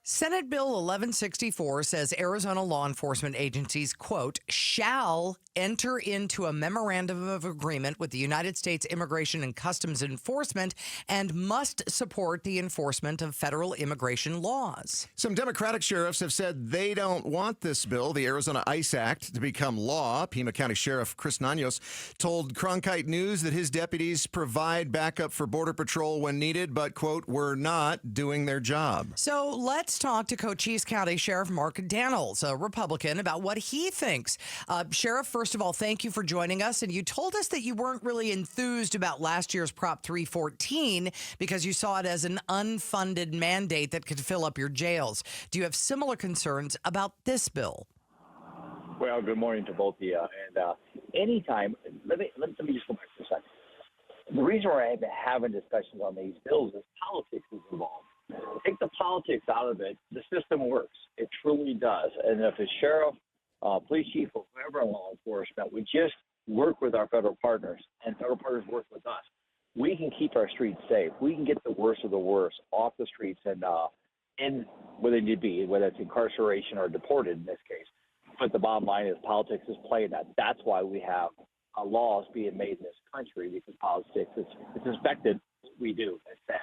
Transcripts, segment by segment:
Senate Bill 1164 says Arizona law enforcement agencies, quote, shall enter into a memorandum of agreement with the United States Immigration and Customs Enforcement and must support the enforcement of federal immigration laws. Some Democratic sheriffs have said they don't want this bill, the Arizona ICE Act, to become law. Pima County Sheriff Chris Nanos told Cronkite News that his deputies provide backup for Border Patrol when needed, but, quote, we're not doing their job. So let's talk to Cochise County Sheriff Mark Dannels, a Republican, about what he thinks. Sheriff, first of all, thank you for joining us. And you told us that you weren't really enthused about last year's Prop 314 because you saw it as an unfunded mandate that could fill up your jails. Do you have similar concerns about this bill? Well, good morning to both of you. And anytime, let me just go back for a second. The reason we're having discussions on these bills is politics is involved. Take the politics out of it, the system works. It truly does. And if a sheriff, police chief, or whoever in law enforcement would just work with our federal partners and federal partners work with us, we can keep our streets safe. We can get the worst of the worst off the streets and where they need to be, whether it's incarceration or deported in this case. But the bottom line is politics is playing that. That's why we have laws being made in this country, because politics is suspected. We do. It's sad.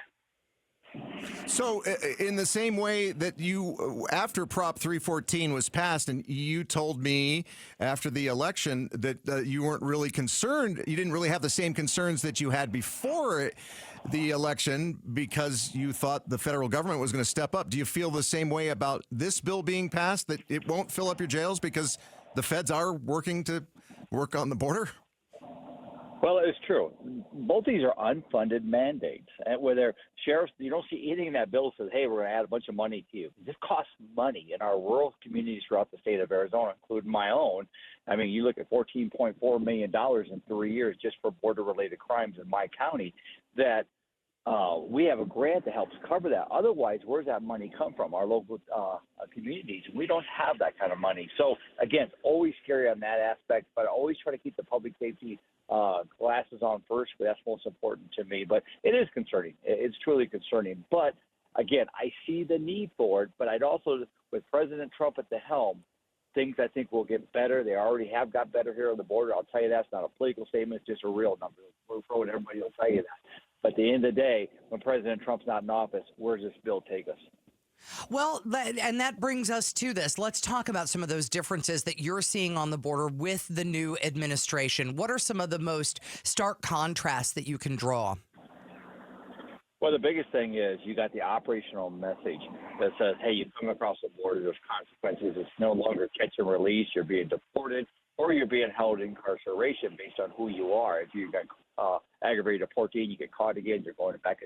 So in the same way that you, after Prop 314 was passed, and you told me after the election that you weren't really concerned, you didn't really have the same concerns that you had before the election because you thought the federal government was going to step up. Do you feel the same way about this bill being passed, that it won't fill up your jails because the feds are working to work on the border? Well, it's true. Both these are unfunded mandates. And where they're sheriffs, you don't see anything in that bill that says, hey, we're going to add a bunch of money to you. This costs money in our rural communities throughout the state of Arizona, including my own. I mean, you look at $14.4 million in 3 years just for border-related crimes in my county, that we have a grant that helps cover that. Otherwise, where's that money come from? Our local communities. We don't have that kind of money. So, again, it's always scary on that aspect, but I always try to keep the public safety glasses on first, but that's most important to me. But it is concerning. It's truly concerning. But, again, I see the need for it, but I'd also, with President Trump at the helm, things I think will get better. They already have got better here on the border. I'll tell you that's not a political statement. It's just a real number. We're throwing everybody will tell you that. But at the end of the day, when President Trump's not in office, where does this bill take us? Well, and that brings us to this. Let's talk about some of those differences that you're seeing on the border with the new administration. What are some of the most stark contrasts that you can draw? Well, the biggest thing is you got the operational message that says, hey, you come across the border, there's consequences. It's no longer catch and release. You're being deported or you're being held in incarceration based on who you are. If you got aggravated deportation, you get caught again, you're going back.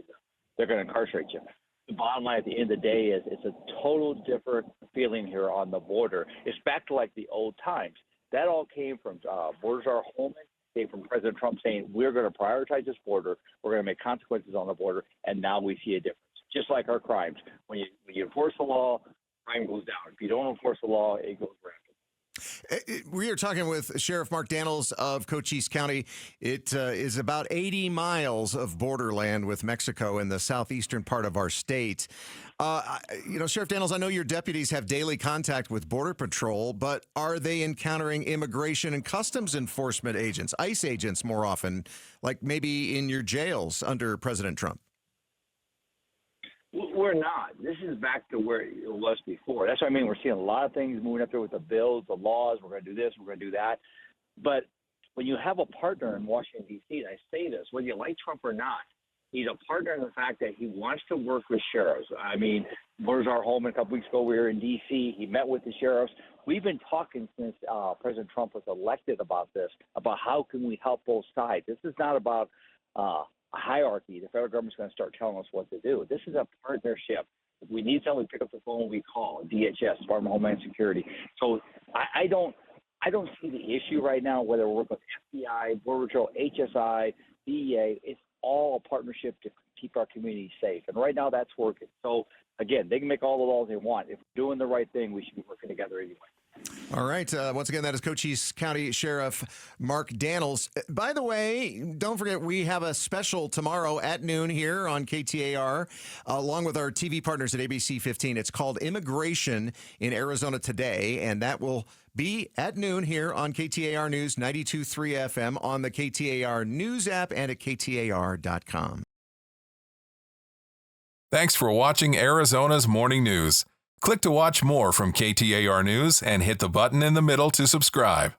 They're going to incarcerate you. The bottom line at the end of the day is it's a total different feeling here on the border. It's back to like the old times. That all came from Borders Are Home, came from President Trump saying we're going to prioritize this border, we're going to make consequences on the border, and now we see a difference. Just like our crimes. When you enforce the law, crime goes down. If you don't enforce the law, it goes rampant. We are talking with Sheriff Mark Dannels of Cochise County. It is about 80 miles of borderland with Mexico in the southeastern part of our state. Sheriff Dannels, I know your deputies have daily contact with Border Patrol, but are they encountering immigration and customs enforcement agents, ICE agents more often, like maybe in your jails under President Trump? We're not. This is back to where it was before. That's what I mean. We're seeing a lot of things moving up there with the bills, the laws. We're going to do this. We're going to do that. But when you have a partner in Washington, D.C., and I say this, whether you like Trump or not, he's a partner in the fact that he wants to work with sheriffs. I mean, Borders Are Home a couple weeks ago. We were in D.C. He met with the sheriffs. We've been talking since President Trump was elected about this, about how can we help both sides. This is not about a hierarchy. The federal government's going to start telling us what to do. This is a partnership. If we need something, we pick up the phone, we call DHS, Department of Homeland Security. So I don't see the issue right now, whether we're working with FBI, Border Patrol, HSI, DEA. It's all a partnership to keep our community safe. And right now that's working. So, again, they can make all the laws they want. If we're doing the right thing, we should be working together anyway. All right. Once again, that is Cochise County Sheriff Mark Dannels. By the way, don't forget, we have a special tomorrow at noon here on KTAR, along with our TV partners at ABC 15. It's called Immigration in Arizona Today, and that will be at noon here on KTAR News 92.3 FM on the KTAR News app and at KTAR.com. Thanks for watching Arizona's Morning News. Click to watch more from KTAR News and hit the button in the middle to subscribe.